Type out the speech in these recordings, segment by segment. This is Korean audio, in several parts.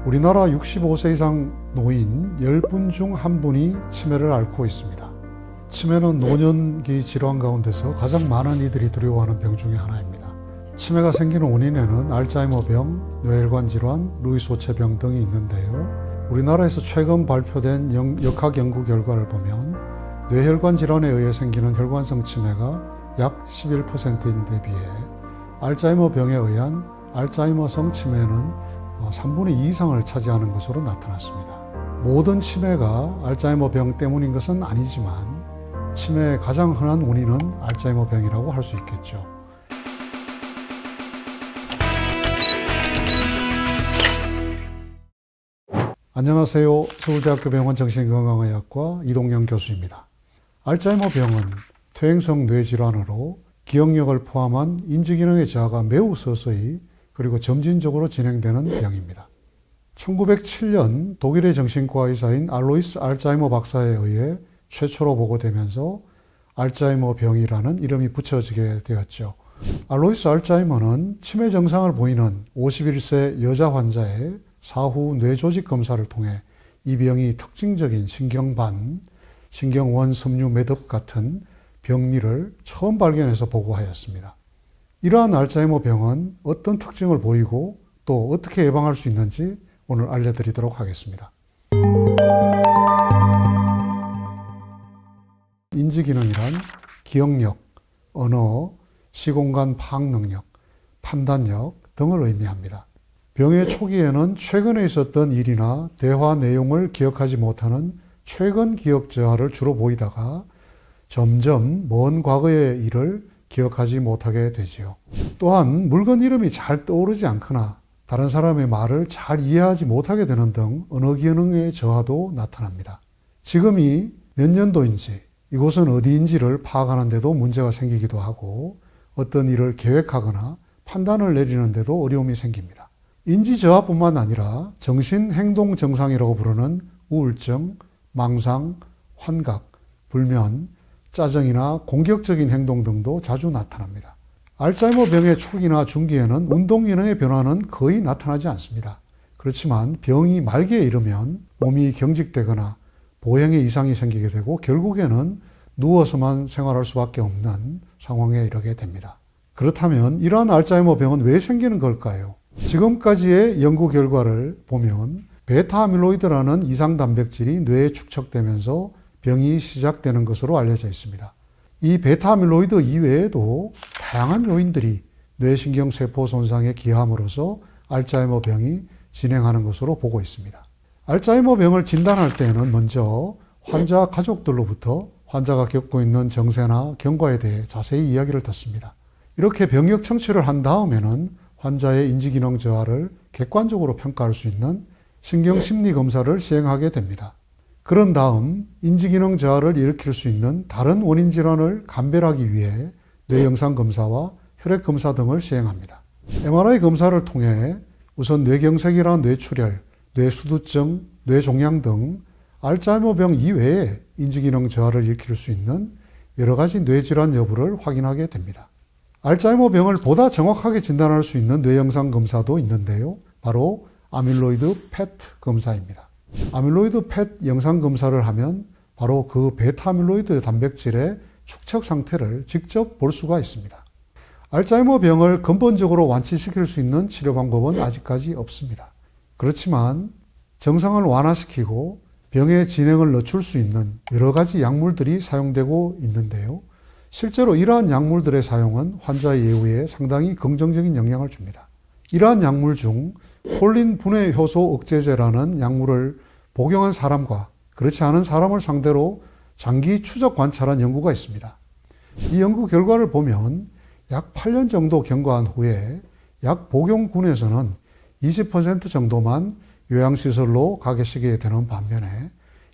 우리나라 65세 이상 노인 10분 중 1분이 치매를 앓고 있습니다. 치매는 노년기 질환 가운데서 가장 많은 이들이 두려워하는 병 중에 하나입니다. 치매가 생기는 원인에는 알츠하이머병, 뇌혈관 질환, 루이스 오체병 등이 있는데요. 우리나라에서 최근 발표된 역학 연구 결과를 보면 뇌혈관 질환에 의해 생기는 혈관성 치매가 약 11%인 데 비해 알츠하이머병에 의한 알츠하이머성 치매는 3분의 2 이상을 차지하는 것으로 나타났습니다. 모든 치매가 알츠하이머병 때문인 것은 아니지만 치매의 가장 흔한 원인은 알츠하이머병이라고 할 수 있겠죠. 안녕하세요. 서울대학교 병원 정신건강의학과 이동영 교수입니다. 알츠하이머병은 퇴행성 뇌질환으로 기억력을 포함한 인지기능의 저하가 매우 서서히 그리고 점진적으로 진행되는 병입니다. 1907년 독일의 정신과 의사인 알로이스 알츠하이머 박사에 의해 최초로 보고되면서 알츠하이머병이라는 이름이 붙여지게 되었죠. 알로이스 알츠하이머는 치매 증상을 보이는 51세 여자 환자의 사후 뇌조직 검사를 통해 이 병이 특징적인 신경반, 신경원 섬유 매듭 같은 병리를 처음 발견해서 보고하였습니다. 이러한 알츠하이머병은 어떤 특징을 보이고 또 어떻게 예방할 수 있는지 오늘 알려드리도록 하겠습니다. 인지기능이란 기억력, 언어, 시공간 파악 능력, 판단력 등을 의미합니다. 병의 초기에는 최근에 있었던 일이나 대화 내용을 기억하지 못하는 최근 기억 저하를 주로 보이다가 점점 먼 과거의 일을 기억하지 못하게 되지요. 또한 물건 이름이 잘 떠오르지 않거나 다른 사람의 말을 잘 이해하지 못하게 되는 등 언어 기능의 저하도 나타납니다. 지금이 몇 년도인지 이곳은 어디인지를 파악하는 데도 문제가 생기기도 하고 어떤 일을 계획하거나 판단을 내리는 데도 어려움이 생깁니다. 인지 저하뿐만 아니라 정신행동 증상이라고 부르는 우울증, 망상, 환각, 불면, 짜증이나 공격적인 행동 등도 자주 나타납니다. 알츠하이머병의 초기나 중기에는 운동기능의 변화는 거의 나타나지 않습니다. 그렇지만 병이 말기에 이르면 몸이 경직되거나 보행에 이상이 생기게 되고 결국에는 누워서만 생활할 수밖에 없는 상황에 이르게 됩니다. 그렇다면 이러한 알츠하이머병은 왜 생기는 걸까요? 지금까지의 연구 결과를 보면 베타 아밀로이드라는 이상 단백질이 뇌에 축적되면서 병이 시작되는 것으로 알려져 있습니다. 이 베타 아밀로이드 이외에도 다양한 요인들이 뇌신경세포 손상에 기여함으로써 알츠하이머병이 진행하는 것으로 보고 있습니다. 알츠하이머병을 진단할 때에는 먼저 환자 가족들로부터 환자가 겪고 있는 정세나 경과에 대해 자세히 이야기를 듣습니다. 이렇게 병력 청취를 한 다음에는 환자의 인지기능 저하를 객관적으로 평가할 수 있는 신경심리검사를 시행하게 됩니다. 그런 다음 인지기능 저하를 일으킬 수 있는 다른 원인 질환을 감별하기 위해 뇌영상검사와 혈액검사 등을 시행합니다. MRI 검사를 통해 우선 뇌경색이나 뇌출혈, 뇌수두증, 뇌종양 등 알츠하이머병 이외에 인지기능 저하를 일으킬 수 있는 여러 가지 뇌질환 여부를 확인하게 됩니다. 알츠하이머병을 보다 정확하게 진단할 수 있는 뇌영상검사도 있는데요. 바로 아밀로이드 PET 검사입니다. 아밀로이드 PET 영상검사를 하면 바로 그 베타 아밀로이드 단백질의 축적 상태를 직접 볼 수가 있습니다. 알츠하이머병을 근본적으로 완치시킬 수 있는 치료 방법은 아직까지 없습니다. 그렇지만 증상을 완화시키고 병의 진행을 늦출 수 있는 여러 가지 약물들이 사용되고 있는데요. 실제로 이러한 약물들의 사용은 환자의 예후에 상당히 긍정적인 영향을 줍니다. 이러한 약물 중 콜린 분해 효소 억제제라는 약물을 복용한 사람과 그렇지 않은 사람을 상대로 장기 추적 관찰한 연구가 있습니다. 이 연구 결과를 보면 약 8년 정도 경과한 후에 약 복용군에서는 20% 정도만 요양시설로 가 계시게 되는 반면에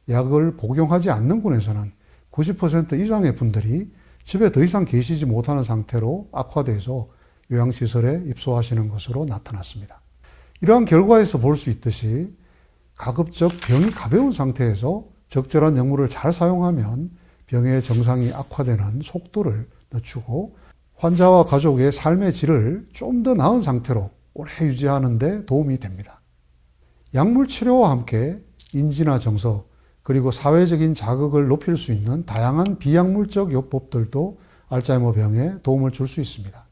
약을 복용하지 않는 군에서는 90% 이상의 분들이 집에 더 이상 계시지 못하는 상태로 악화돼서 요양시설에 입소하시는 것으로 나타났습니다. 이러한 결과에서 볼 수 있듯이 가급적 병이 가벼운 상태에서 적절한 약물을 잘 사용하면 병의 증상이 악화되는 속도를 늦추고 환자와 가족의 삶의 질을 좀 더 나은 상태로 오래 유지하는 데 도움이 됩니다. 약물 치료와 함께 인지나 정서 그리고 사회적인 자극을 높일 수 있는 다양한 비약물적 요법들도 알츠하이머 병에 도움을 줄 수 있습니다.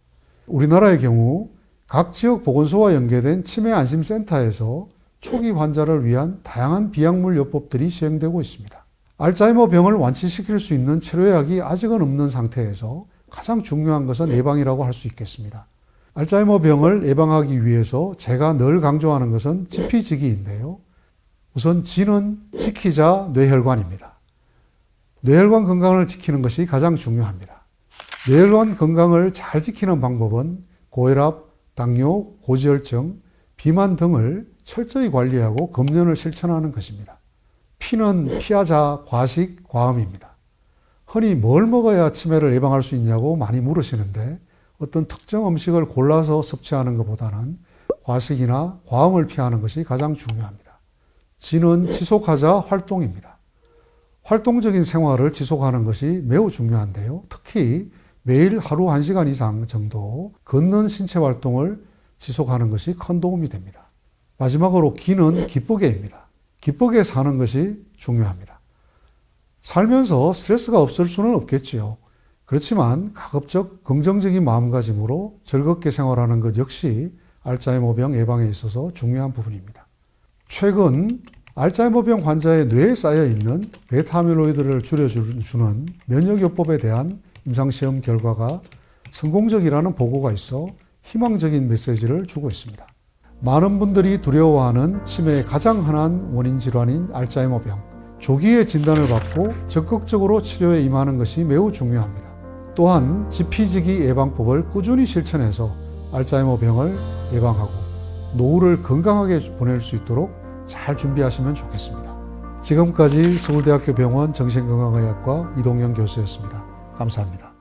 우리나라의 경우 각 지역 보건소와 연계된 치매안심센터에서 초기 환자를 위한 다양한 비약물 요법들이 시행되고 있습니다. 알츠하이머 병을 완치시킬 수 있는 치료약이 아직은 없는 상태에서 가장 중요한 것은 예방이라고 할 수 있겠습니다. 알츠하이머 병을 예방하기 위해서 제가 늘 강조하는 것은 지피지기인데요. 우선 지는 지키자 뇌혈관입니다. 뇌혈관 건강을 지키는 것이 가장 중요합니다. 뇌혈관 건강을 잘 지키는 방법은 고혈압, 당뇨, 고지혈증, 비만 등을 철저히 관리하고 금연을 실천하는 것입니다. 피는 피하자 과식, 과음입니다. 흔히 뭘 먹어야 치매를 예방할 수 있냐고 많이 물으시는데 어떤 특정 음식을 골라서 섭취하는 것보다는 과식이나 과음을 피하는 것이 가장 중요합니다. 지는 지속하자 활동입니다. 활동적인 생활을 지속하는 것이 매우 중요한데요. 특히 매일 하루 1시간 이상 정도 걷는 신체 활동을 지속하는 것이 큰 도움이 됩니다. 마지막으로 기는 기쁘게입니다. 기쁘게 사는 것이 중요합니다. 살면서 스트레스가 없을 수는 없겠지요. 그렇지만 가급적 긍정적인 마음가짐으로 즐겁게 생활하는 것 역시 알츠하이머병 예방에 있어서 중요한 부분입니다. 최근 알츠하이머병 환자의 뇌에 쌓여있는 베타아밀로이드를 줄여주는 면역요법에 대한 임상시험 결과가 성공적이라는 보고가 있어 희망적인 메시지를 주고 있습니다. 많은 분들이 두려워하는 치매의 가장 흔한 원인 질환인 알츠하이머병. 조기에 진단을 받고 적극적으로 치료에 임하는 것이 매우 중요합니다. 또한 지피지기 예방법을 꾸준히 실천해서 알츠하이머병을 예방하고 노후를 건강하게 보낼 수 있도록 잘 준비하시면 좋겠습니다. 지금까지 서울대학교 병원 정신건강의학과 이동영 교수였습니다. 감사합니다.